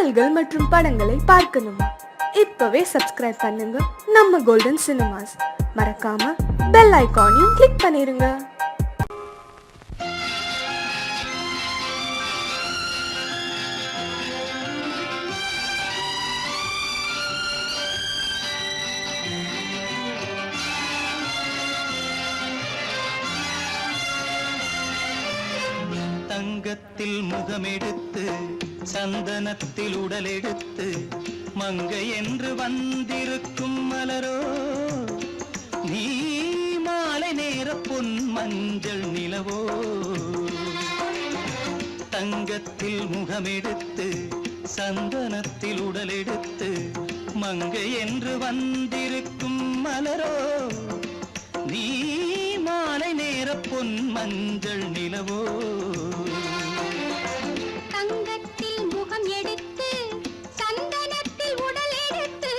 பாடல்கள் மற்றும் படங்களை பார்க்கணுமா? இப்பவே சப்ஸ்கிரைப் பண்ணுங்க நம்ம கோல்டன் சினிமாஸ். மறக்காம பெல் ஐகானையும் கிளிக் பண்ணிருங்க. தங்கத்தில் முகமெடுத்து சந்தனத்தில் உடலெடுத்து மங்கை என்று வந்திருக்கும் மலரோ, நீ மாலை நேர பொன் மஞ்சள் நிலவோ. தங்கத்தில் முகமெடுத்து சந்தனத்தில் உடலெடுத்து மங்கை என்று வந்திருக்கும் மலரோ, நீ மாலை நேர பொன் மஞ்சள் நிலவோ. தங்கத்தில் முகம் எடுத்து சந்தனத்தில் உடல் எடுத்து,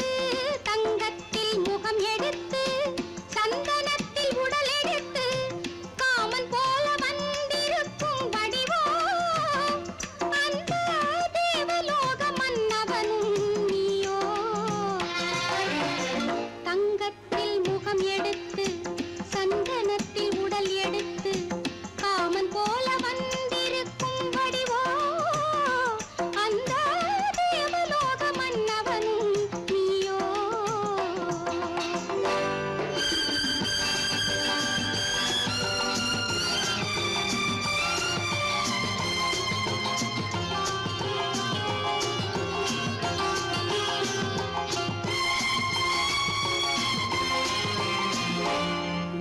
தங்கத்தில் முகம் எடுத்து சந்தனத்தில் உடல் எடுத்து காமன் போல வந்திருக்கும் வடிவோ, அந்த தேவலோக மன்னவனும் நீயோ. தங்கத்தில் முகம் எடுத்து சந்தனத்தில் உடல் எடுத்து காமன் போல வந்திருக்கும் வடிவோ, அந்த தேவலோக மன்னவனும் நீயோ.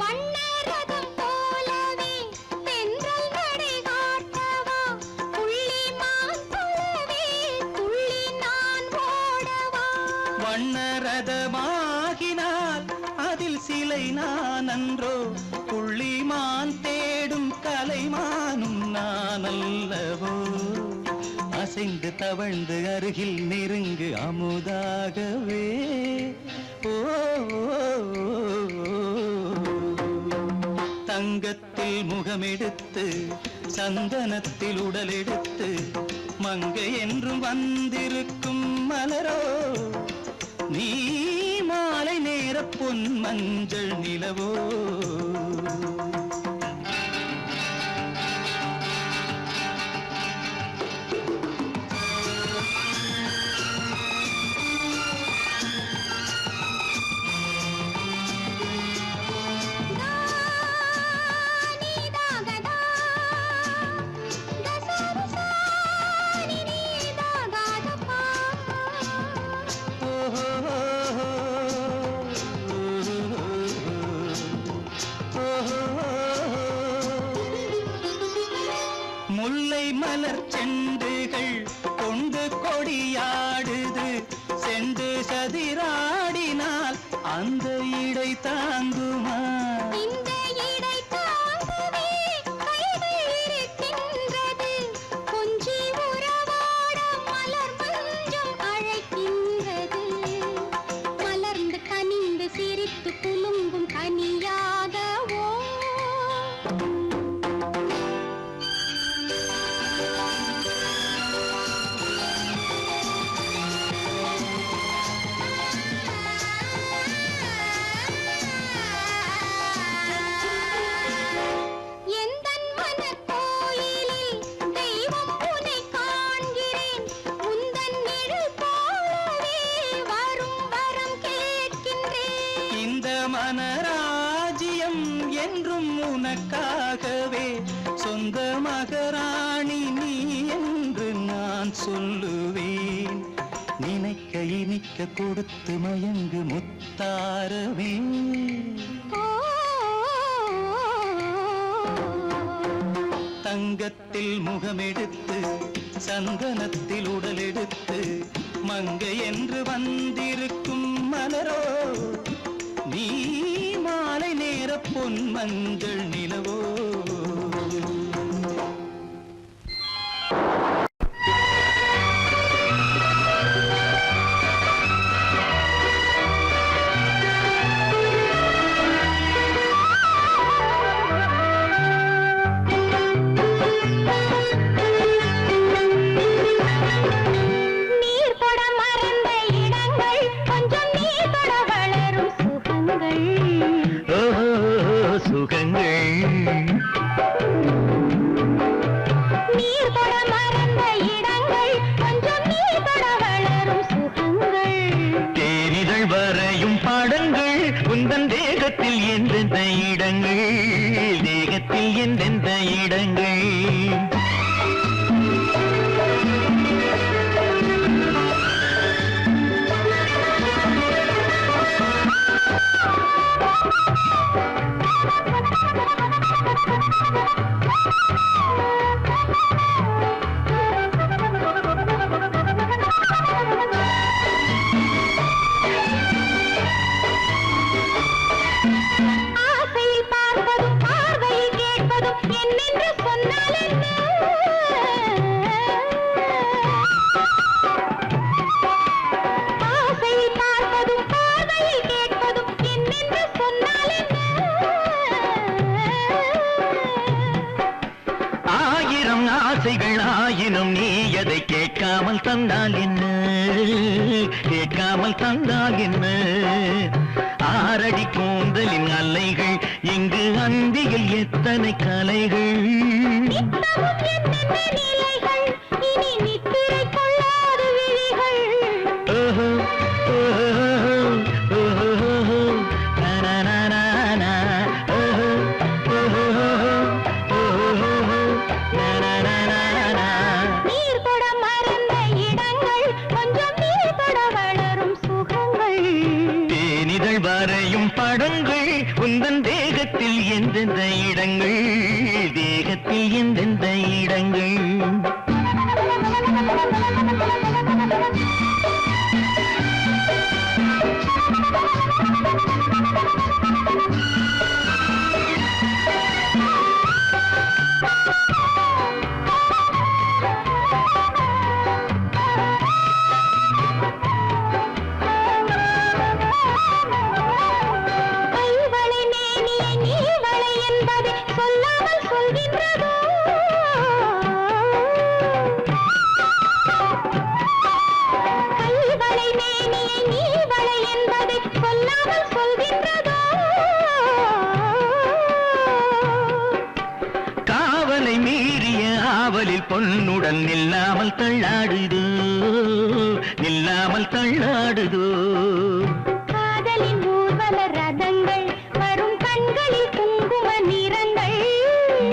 வண்ணரதம் போலவே தென்றல் நடை காட்டவா, புள்ளிமான் போலவே துள்ளி நான் ஓடவா. வண்ணரதமாகினால் அதில் சிலை நான் அன்றோ, புள்ளிமான் தேடும் கலைமானும் நான் அல்லவோ. அசைந்து தவழ்ந்து அருகில் நெருங்கு அமுதாகவே. ஓ, தங்கத்தில் முகமெடுத்து சந்தனத்தில் உடலெடுத்து மங்கை என்றும் வந்திருக்கும் மலரோ, நீ மாலை நேர பொன் மஞ்சள் நிலவோ. முல்லை மலர் செண்டுகள் கொண்டு கொடியாடுது, செண்டு சதிராடினால் அந்த இடை தாங்குமா? இந்த இடை தாங்கவே கைகள் இருக்கின்றது, கொஞ்சி உறவாட மலர் மஞ்சம் அழைக்கின்றது. மலர்ந்து கனிந்து சிரித்து குலுங்கும் கனியாகவோ. எந்தன் மனக்கோயிலில் தெய்வம் உன்னை காண்கிறேன், உந்தன் நிழல் போலவே வரும் வரம் கேட்கின்றேன். இந்த மனராஜ்யம் என்றும் உனக்காகவே, சொந்த மகராணி நீ என்று நான் சொல்லுவேன். நினைக்க இனிக்க கொடுத்து மயங்கு முத்தாரவே. தங்கத்தில் முகமெடுத்து சந்தனத்தில் உடலெடுத்து மங்கை என்று வந்திருக்கும் மலரோ, நீ மாலை நேர பொன் மஞ்சள் நிலவோ. நீ கேட்காமல் தந்தால் என்ன, கேட்காமல் தந்தால் என்ன, ஆரடி கூந்தலின் அலைகள் இங்கு அந்தியில் எத்தனை கலைகள். படங்கள் உந்தன் தேகத்தில் எந்தெந்த இடங்கள், தேகத்தில் எந்தெந்த இடங்கள். பொன்னுடன் நில்லாமல் தள்ளாடுதோ, நில்லாமல் தள்ளாடுதோ. காதலின் ஊர்வல ரதங்கள் வரும் கண்களில் குங்கும நிறங்கள்,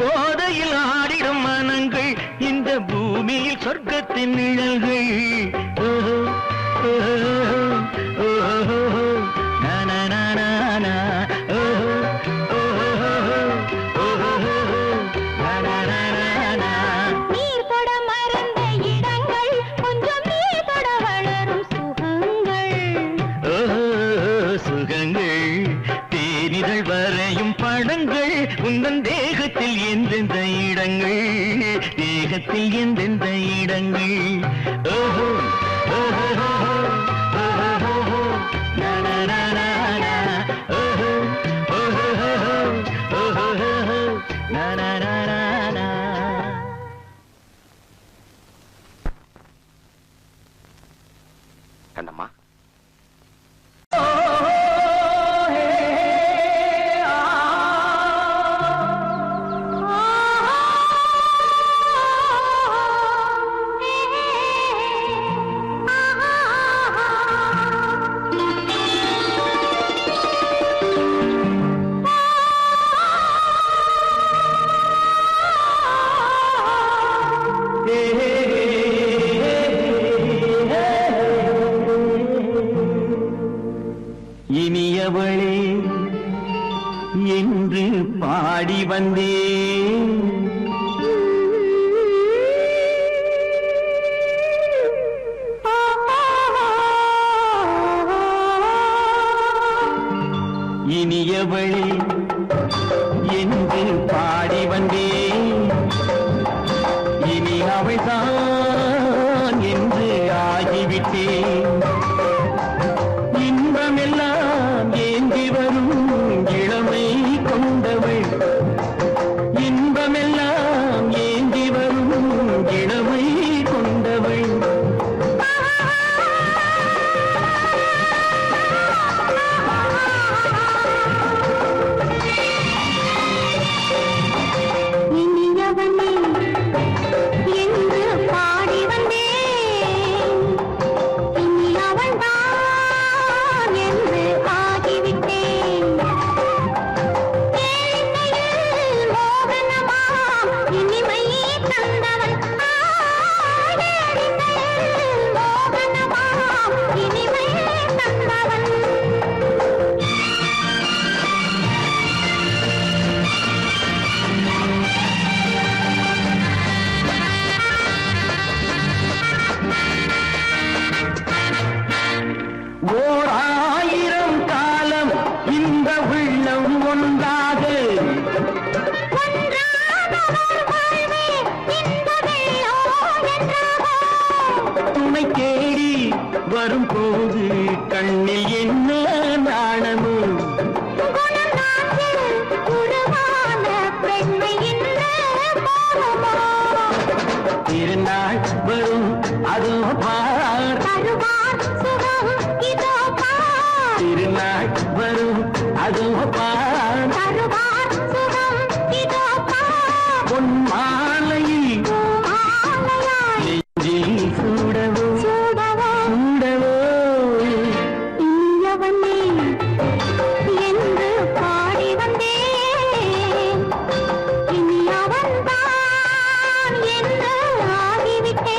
போதையில் ஆடிடும் மனங்கள் இந்த பூமியில் சொர்க்கத்தின் நிழல்கள். உந்தன் தேகத்தில் எந்தெந்த இடங்கள், தேகத்தில் எந்தெந்த இடங்கள். ஓஹோ ஓஹோ கண்ணம்மா, இனியவளே என்று பாடி வந்தேன், இனியவளே என்று பாடி வந்தேன். இனி அவள்தான் என்று ஆகிவிட்டேன். இன்பமெல்லாம் ஏந்தி வரும் இளமை கொண்டவள், இன்பமெல்லாம் ஏந்தி வரும் இளமை கொண்டவள். இனியவனே என்று பாடி வந்தேன், இனி அவள்தான் என்று ஆகிவிட்டேன். ஏழையில் மோகனமாம் இனிமை தந்தவன், ஏழையில் மோகனமாம் இனிமை தந்தவன். ஓர் ஆயிரம் காலம் இந்த உள்ளம் ஒன்றாக, துணை தேடி வரும்போது கண்ணில் என்ன நாணமோ, திருநாள் வரும் அது தருவார் சுகம் இதோ பார் திருநாள் வரும் அதோ பார் தருவார் சுகம் இதோ பார் பொன் மாலையில் மாலையாய் நெஞ்சில் சூடவோ சூடவோ சூடவோ இனியவனே என்று பாடி வந்தேன் இனி அவன்தான் என்று ஆகிவிட்டேன்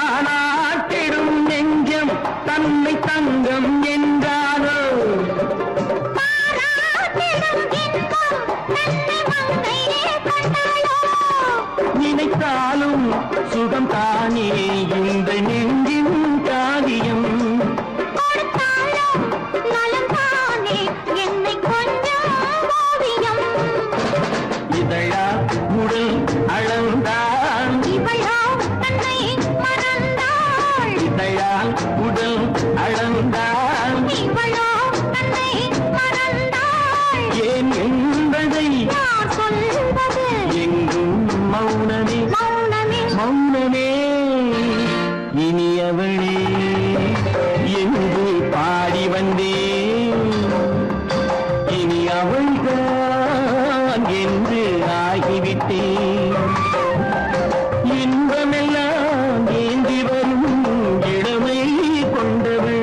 தானாட்டிடும் நெஞ்சம் தன்னை தங்கம் என்றாலோ பாராட்டிடும் இன்பம் தன்னை மங்கையே கண்டாளோ நினைத்தாலும் சுகம் தானே இந்த நெஞ்சின் காவியம் கொடுத்தாலும் நலம் தானே என்னை கொஞ்சம் ஓவியம் இதழா உடல் அளந்தான் இவளோ தன்னை மறந்தாள் இதழால் உடல் அளந்தான் இவளோ தன்னை மறந்தாள் ஏன் என்பதை யார் சொல்வது எங்கும் மௌனமே மௌனமே மௌனமே இனியவளே என்று பாடி வந்தேன் இனி அவள்தான் என்று ஆகிவிட்டேன் இன்பமெல்லாம் ஏந்தி வரும் இளமை கொண்டவள்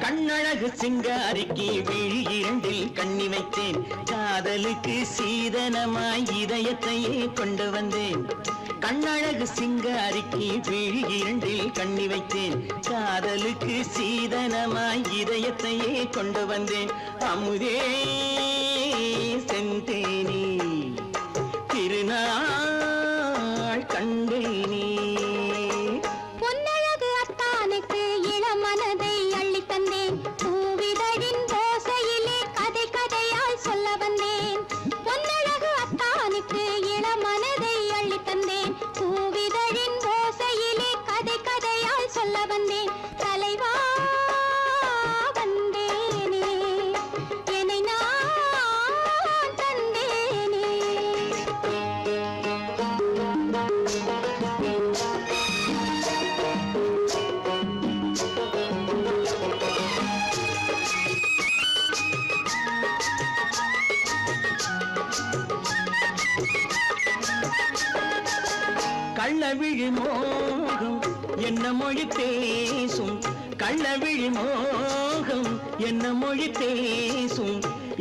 கண்ணழகு சிங்காரிக்கு விழி இரண்டில் கண்ணி வைத்தேன் காதலுக்கு சீதனமாய் இதயத்தையே கொண்டு வந்தேன் கண்ணழகு சிங்காரிக்கு விழி இரண்டில் கண்ணி வைத்தேன் காதலுக்கு சீதனமாய் இதயத்தையே கொண்டு வந்தேன் அமுதே செந்தேனே திருநாள் கண்டேனே பொன்னழகு அத்தானுக்கு இளமனதை அள்ளித் தந்தேன் பூவிதழின் ஓசையிலே கதை கதையாய் சொல்ல வந்தேன் பொன்னழகு அத்தானுக்கு இளமனதை அள்ளித் தந்தேன் பூவிதழின் ஓசையிலே கதை கதையாய் சொல்ல வந்தேன் தலைவா வந்தேனே என்னை நான் தந்தேனே கள்ளவிழி மோகம் என்ன மொழி பேசும் கள்ளவிழி மோகம் என்ன மொழி பேசும்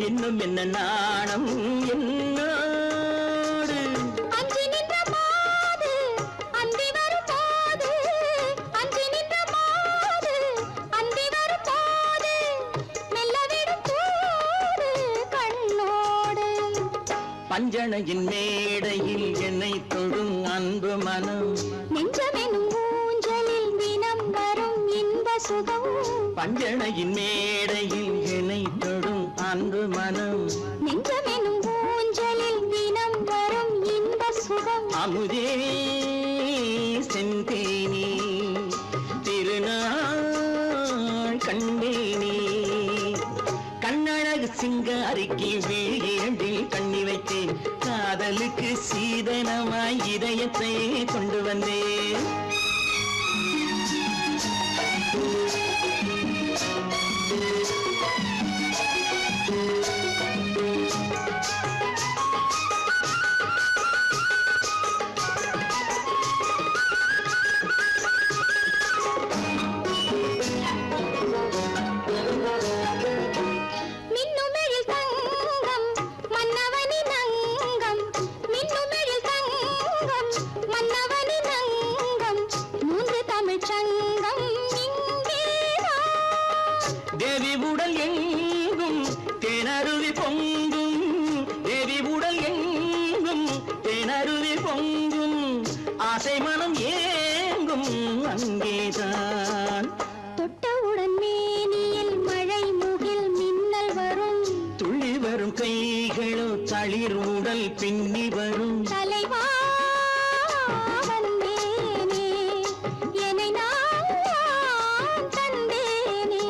இன்னும் என்ன நாணம் என்னோடு அஞ்சி நின்ற மாது அந்தி வரும் போது அஞ்சி நின்ற மாது அந்தி வரும் போது மெல்ல விடும் கூடு கண்ணோடு பஞ்சணையின் மேடையில் என்னை தொழும் அன்பு மனம் நெஞ்சமெனும் ஊஞ்சலில் தினம் வரும் இன்ப சுகம் பஞ்சணையின் மேடையில் என்னை தொழும் அன்பு மனம் நெஞ்சமெனும் ஊஞ்சலில் தினம் வரும் இன்ப சுகம் அமுதே செந்தேனே திருநாள் கண்டேனே கண்ணழகு சிங்காரிக்கு விழியண்டில் கண்ணி வைத்தேன் காதலுக்கு சீதனமாய் இதயத்தை கொண்டு வந்தேன் தேனருவி பொங்கும் ஆசை மனம் ஏங்கும் அங்கேதான் தொட்டவுடன் மேனியில் மழை முகில் மின்னல் வரும் துள்ளி வரும் கைகளோ தளிர் உடல் பின்னி வரும் தலைவா வந்தேனே என்னை நான் தந்தேனே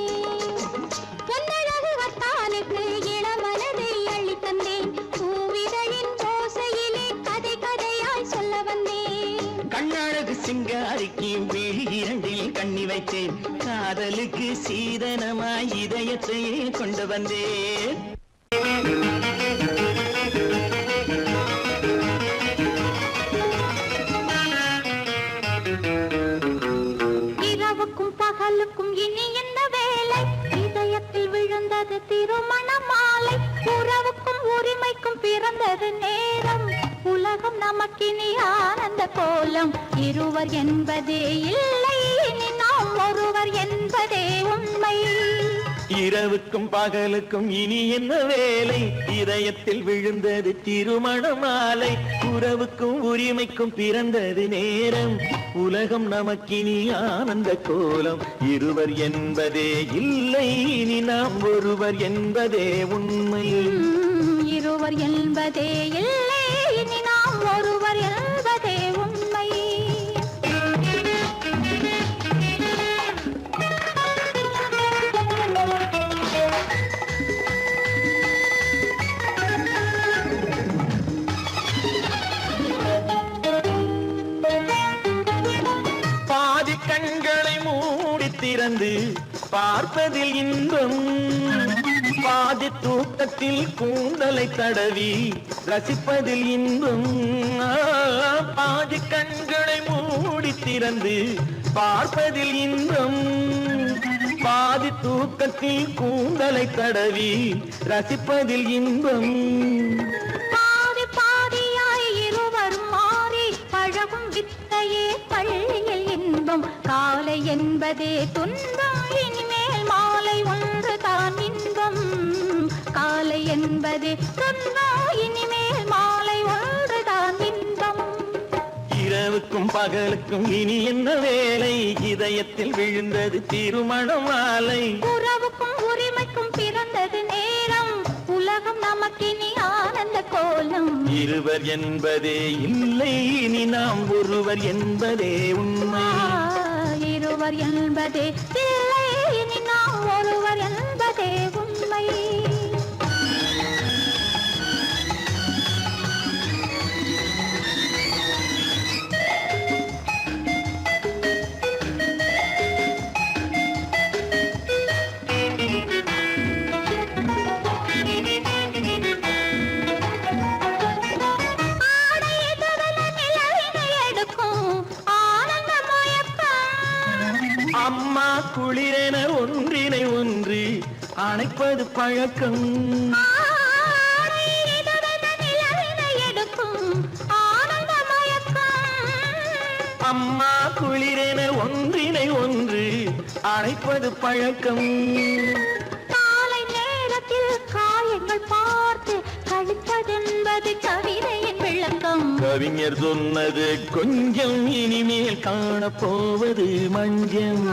பொன்னழகு வத்தானுக்கு இளமனதை அள்ளி தந்தேன் பூவிதழின் ஓசையிலே கதை கதையாய் சொல்ல வந்தேன் கண்ணழகு சிங்காரிக்கு விழி இரண்டில் கண்ணி வைத்தேன் காதலுக்கு சீதனமாய் இதயத்தையே கொண்டு வந்தேன் இரவுக்கும் பகலுக்கும் இனி என்ன வேலை இதயத்தில் விழுந்தது திருமண மாலை உறவுக்கும் உரிமைக்கும் பிறந்தது நேரம் உலகம் நமக்கினி ஆனந்த கோலம் இருவர் என்பதே இல்லை இனி நாம் ஒருவர் என்பதே உண்மை இரவுக்கும் பகலுக்கும் இனி என்ன வேலை இதயத்தில் விழுந்தது திருமண மாலை உறவுக்கும் உரிமைக்கும் பிறந்தது நேரம் உலகம் நமக்கினி ஆனந்த கோலம் இருவர் என்பதே இல்லை இனி நாம் ஒருவர் என்பதே உண்மை இருவர் என்பதே இல்லை இனி நாம் ஒருவர் என்பதே உண்மை பாதி கண்களை மூடி திறந்து பார்ப்பதில் இன்பம் பாதி தூக்கத்தில் கூந்தலை தடவி ரசிப்பதில் இன்பம் பாதி கண்களை மூடி திறந்து பார்ப்பதில் இன்பம் பாதி தூக்கத்தில் கூந்தலை தடவி ரசிப்பதில் இன்பம் பாதி பாதியாய் இருவரும் மாறி பழகும் வித்தையே பள்ளியில் இன்பம் காலை என்பதே துன்பம் இனிமேல் மாலை ஒன்று தான் இன்பம் காலை என்பதே துன்பம் இனிமேல் மாலை ஒன்று தான் இன்பம் இரவுக்கும் பகலுக்கும் இனி என்ன வேலை இதயத்தில் விழுந்தது திருமண மாலை உறவுக்கும் உரிமைக்கும் பிறந்தது நேரம் உலகம் நமக்கினி ஆனந்த கோலம் இருவர் என்பதே இல்லை இனி நாம் ஒருவர் என்பதே உண்மை இருவர் என்பதே இல்லை இனி நாம் ஒருவர் என்பதே உண்மை அம்மா குளிரென ஒன்றினை ஒன்று அணைப்பது பழக்கம் அம்மா குளிரென ஒன்றினை ஒன்று அணைப்பது பழக்கம் காலை நேரத்தில் காயங்கள் பார்த்து கழிப்பதென்பது கவிதையின் விளக்கம் கவிஞர் சொன்னது கொஞ்சம் இனிமேல் காணப்போவது மஞ்சம்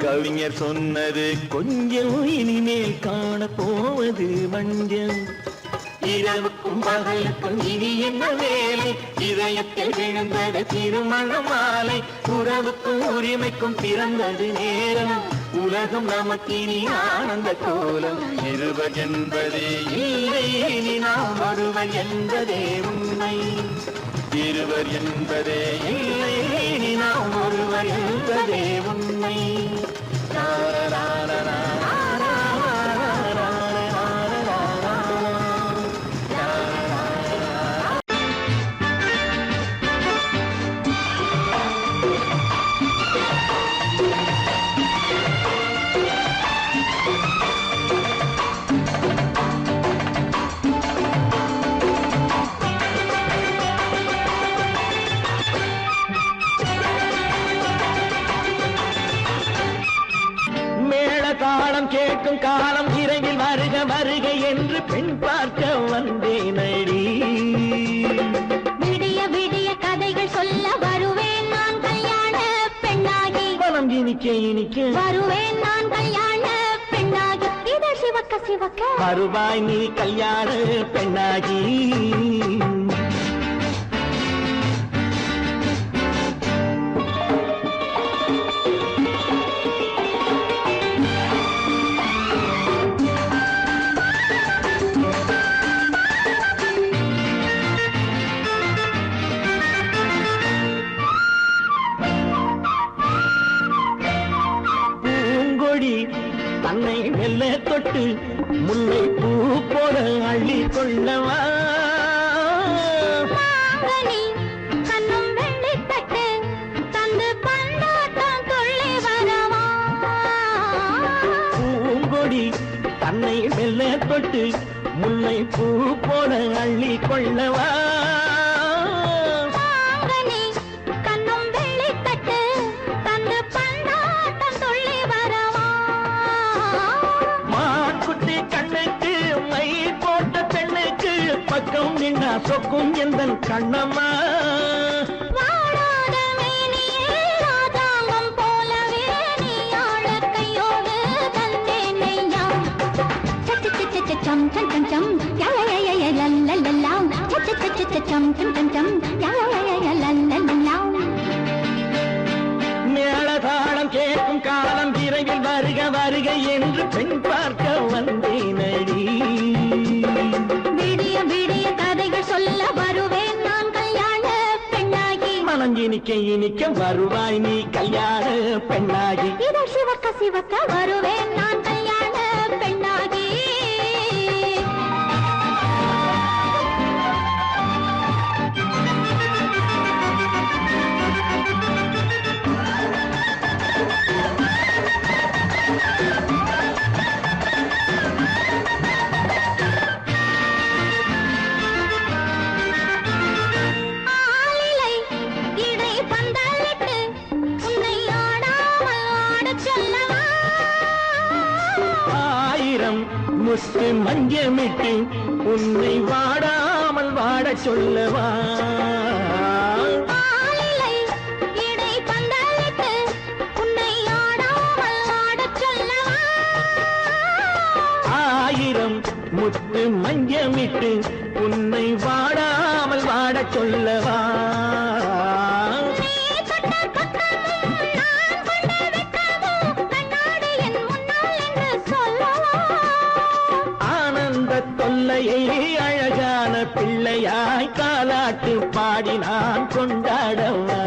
கவிஞர் சொன்னது கொஞ்சம் இனிமேல் காணப்போவது மஞ்சம் இரவுக்கும் பகலுக்கும் இனி என்ன வேலை இதயத்தில் விழுந்தது திருமண மாலை உறவுக்கும் உரிமைக்கும் பிறந்தது நேரம் உலகம் நமக்கினி ஆனந்த கோலம் இருவர் என்பதே இல்லை இனி நாம் ஒருவர் என்பதே உண்மை இருவர் என்பதே இல்லை இனி நாம் ஒருவர் என்பதே உண்மை தாளம் கேட்கும் காலம் விரைவில் வருக வருக என்று பெண் பார்க்க வந்தேனடி இனிக்க வருவேன் நான் கல்யாண பெண்ணாகி இதழ் சிவக்க சிவக்க வருவாய் நீ கல்யாண பெண்ணாகி தன்னை மெல்ல தொட்டு முல்லை பூ போல அள்ளி கொள்ளவா கண்ணும் வெள்ளி தட்டு தந்து பந்தாட்டம் துள்ளி வரவா பூங்கொடி தன்னை மெல்ல தொட்டு முல்லை பூ போல அள்ளி கொள்ளவா பக்கம் நின்னா சொக்கும் எந்தன் கண்ணம்மா வாழாத மேனியே ராதாங்கம் போலவே நீ ஆழ கையோடு தந்தேனையா சம் சம் சம் சம் யய லல்லல்லாம் சம் சம் சம் யய லல்லல்லாம் மேளதாளம் கேட்கும் காலம் விரைவில் வருக வருக என்று பெண் பார்க்க வந்தேனடி விடிய விடிய கதைகள் சொல்ல வருவேன் நான் கல்யாண பெண்ணாகி மனம் இனிக்க இனிக்க வருவாய் நீ கல்யாண பெண்ணாகி இதழ் சிவக்க சிவக்க வருவேன் நான் கல்யாண பெண்ணாகி முத்து மஞ்சமிட்டு உன்னை வாடாமல் வாட சொல்லவா ஆயிரம் முத்து மஞ்சமிட்டு உன்னை வாடாமல் வாட சொல்லவா தொல்லையை அழகான பிள்ளையாய் காலாட்டு பாடி நான் கொண்டாடவா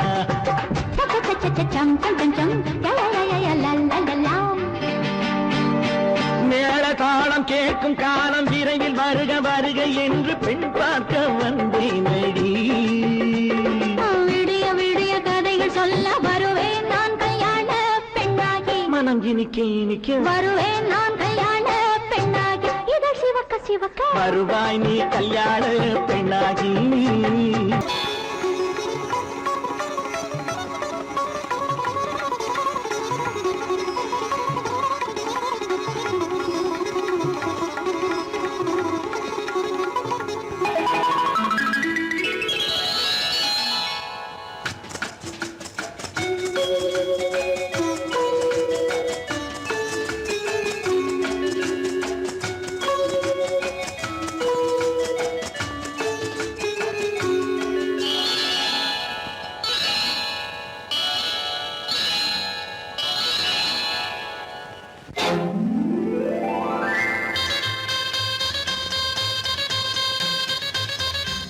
மேள தாளம் கேட்கும் காலம் விரைவில் வருக வருக என்று பெண் பார்க்க வந்தேனடி விடிய விடிய கதைகள் சொல்ல வருவேன் நான் கல்யாண பெண்ணாகி மனம் இனிக்க இனிக்க வருவேன் நான் கல்யாண பெண்ணாகி இதழ் சிவக்க சிவக்க வருவாய் நீ கல்யாண பெண்ணாகி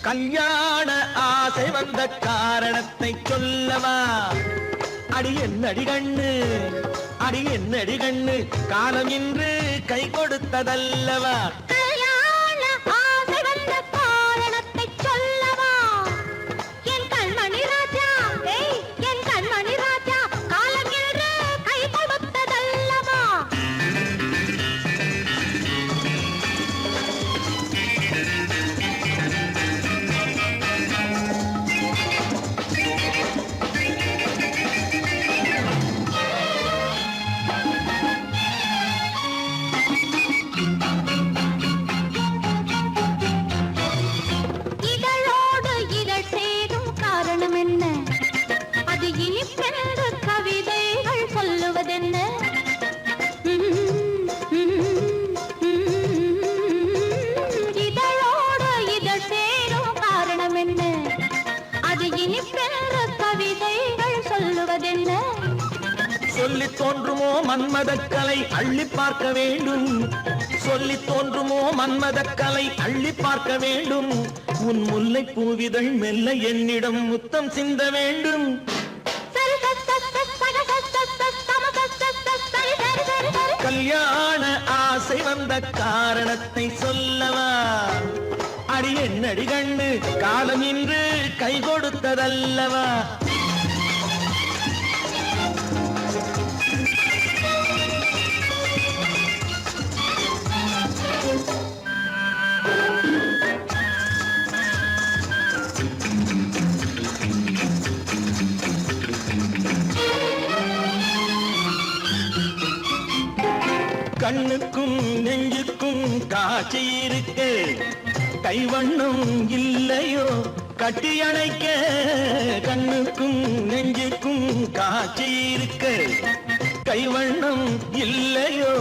கல்யாண ஆசை வந்த காரணத்தை சொல்லவா அடி என்னடி கண்ணு அடி என்னடி கண்ணு காலம் இன்று கை கொடுத்ததல்லவா கல்யாண ஆசை வந்த காரணத்தை சொல்லவா என் கண்மணி ராஜா என் கண்மணி ராஜா காலம் இன்று கை கொடுத்ததல்லவா இனிப்பென்ற கவிதைகள் சொல்லுவதென்ன? சொல்லி தோன்றுமோ மன்மதக்கலை அள்ளி பார்க்க வேண்டும், சொல்லி தோன்றுமோ மன்மதக்கலை அள்ளி பார்க்க வேண்டும். உன் முல்லை பூவிதழ் மெல்ல என்னிடம் முத்தம் சிந்த வேண்டும். கல்யாண ஆசை வந்த காரணத்தை சொல்லவா? அடி என்னடி கண்ணு காலம் இன்று கை கொடுத்ததல்லவா? கண்ணுக்கும் நெஞ்சுக்கும் காட்சி இருக்கு, கைவண்ணம் இல்லையோ கட்டி அணைக்க. கண்ணுக்கும் நெஞ்சுக்கும் காட்சி இருக்கு, கைவண்ணம் இல்லையோ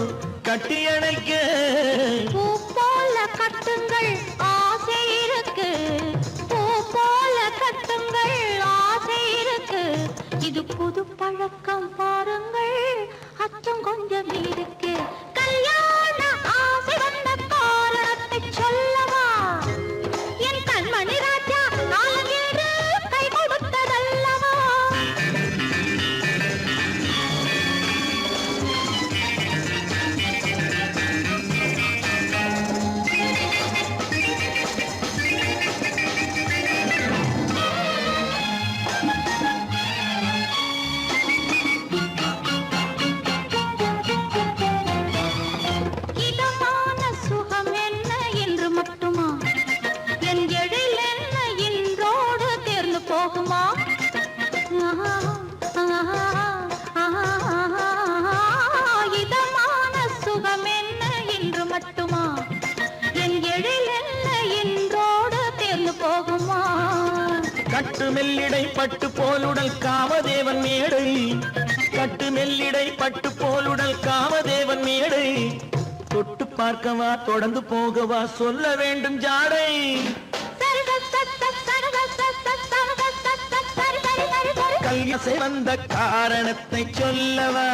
கட்டி அணைக்க. பூ போல கட்டுங்கள் ஆசை இருக்கு, பூ போல கட்டுங்கள் ஆசை இருக்கு. இது புது பழக்கம் பாருங்கள், அச்சம் கொஞ்சம் இருக்கு. கல்யாண ஆசை வந்த காரணத்தை சொல்லவா? என் கண்மணி ராஜா காலம் என்று கை கொடுத்ததல்லவா? இதமான சுகம் என்ன என்று மட்டுமா? என் எழில் என்ன இன்றோடு தேர்ந்து போகுமா? இதமான சுகம் என்ன என்று மட்டுமா? என் எழில் என்ன இன்றோடு தேர்ந்து போகுமா? கட்டு மெல்லிடை பட்டு போலுடல் காமதேவன் மேடை, கட்டு மெல்லிடை பட்டு போலுடல் காமதேவன் மேடை. தொட்டு பார்க்கவா தொடர்ந்து போகவா சொல்ல வேண்டும் ஜாடை. கல்யாசை வந்த காரணத்தை சொல்லவா?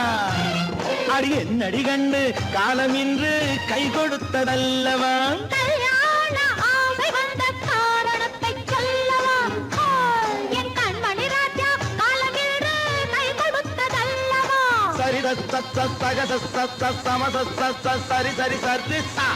அடி என்னடி கண்டு காலம் இன்று கை கொடுத்ததல்லவா? கல்யாண ஆசை வந்த காரணத்தை சொல்லவா? என் கண்மணி ராஜா காலம் என்று கை கொடுத்ததல்லவா? சரி சக சம சரி சரி சரி சா.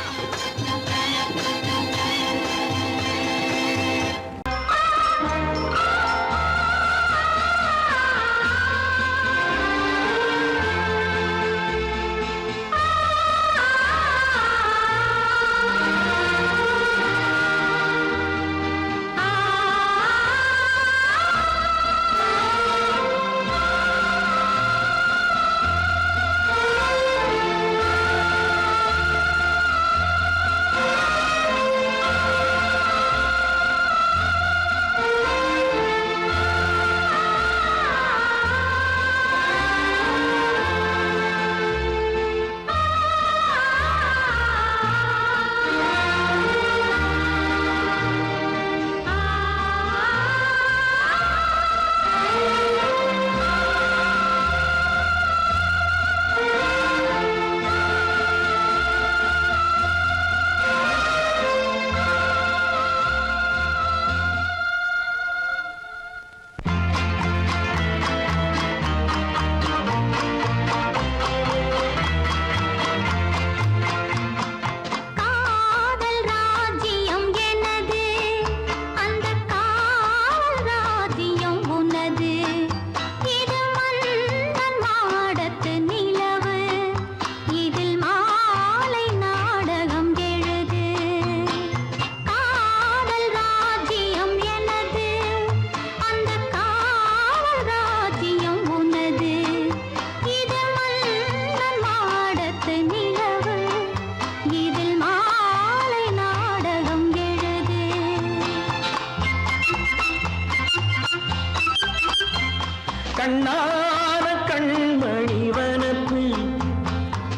கண்ணான கண்மணி வனப்பு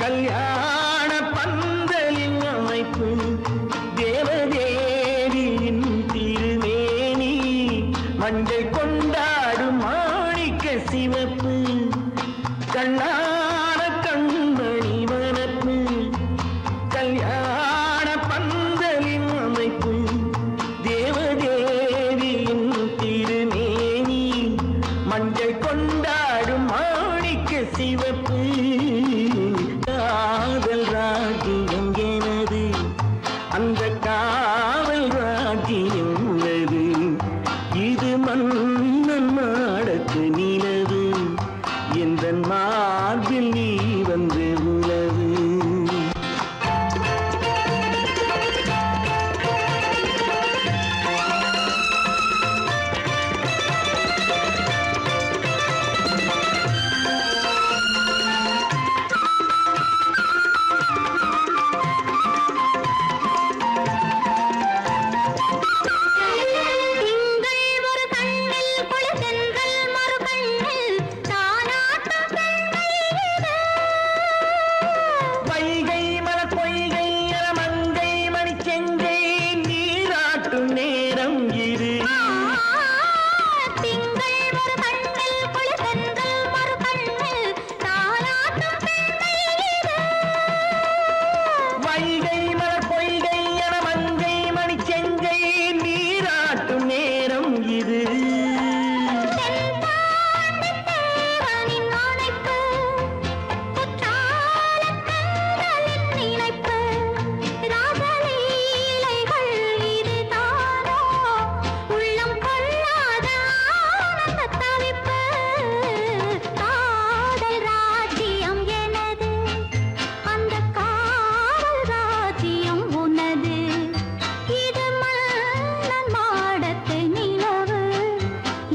கல்யாண பந்தலின் அமைப்பு தேவதேவியின் திருமேனி மஞ்சள் கொண்டாடும் மாணிக்க சிவப்பு கண்ணான கண்மணி வனப்பு கல்யாண பந்தலின் அமைப்பு தேவதேவியின் திருமேனி மஞ்சள் கொண்டாடும் மாணிக்க சிவப்பு காதல் ராஜ்யம் எனது அந்த காவல் ராஜ்யம் உள்ளது இது மன்னன் மாடத்து நிலவு எந்த மார்பில் நீ வந்து உலவு திங்கள் ஒரு கண்ணில் குளிர்தென்றல் மறு கண்ணில் தானாட்டம் பெண்கள் வைகை மலர் பொய்கை என மங்கை மணி செங்கை நீராட்டும் நேரம் இது திங்கள் ஒரு கண்ணில் குளிர்தென்றல் மறு கண்ணில் தானாட்டம் பெண்கள் வைகை மலர் பொய்கை என மங்கை மணி செங்கை நீராட்டும் நேரம் இது தேவனின் ஆணைப்பு குற்றாலக் கண்களின் நினைப்பு ராசலீலைகள் இதுதானோ உள்ளம் கொள்ளாத ஆனந்தத் தவிப்பு காதல் ராஜ்யம் எனது அந்த காவல் ராஜ்யம் உனது இது மன்னன் மாடத்து நிலவு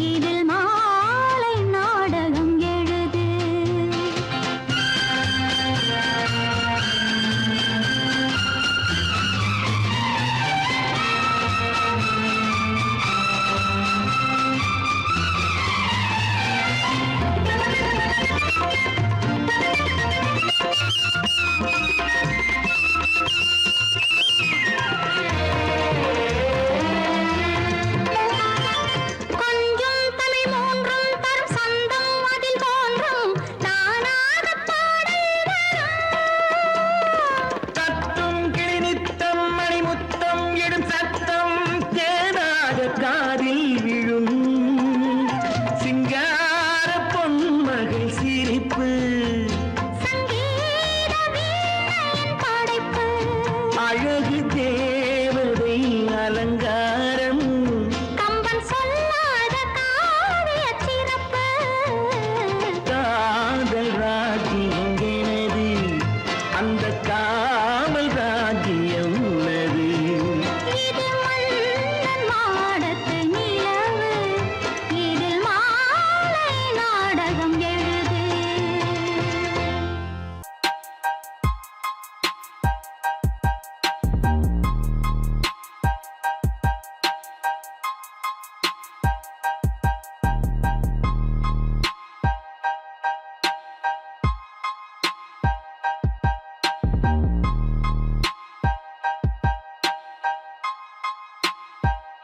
இதில் மாலை நாடகம் எழுது கொஞ்சம் தமிழ் மூன்றும் தரும் சந்தம் அதில் தோன்றும் நானாகப் பாடல் தத்தும் கிளி நித்தம் மணிமுத்தம் இடும் சத்தம் தேனாக காதில் விழும் சிங்கார பொன்மகள் சிரிப்பு சங்கீத வீணையின் படைப்பு அழகு தேவதை அலங்காரம் கம்பன் சொல்லாத காவியச் சிறப்பு காதல் ராஜ்யம் எனது அந்த காவல் ராஜ்யம்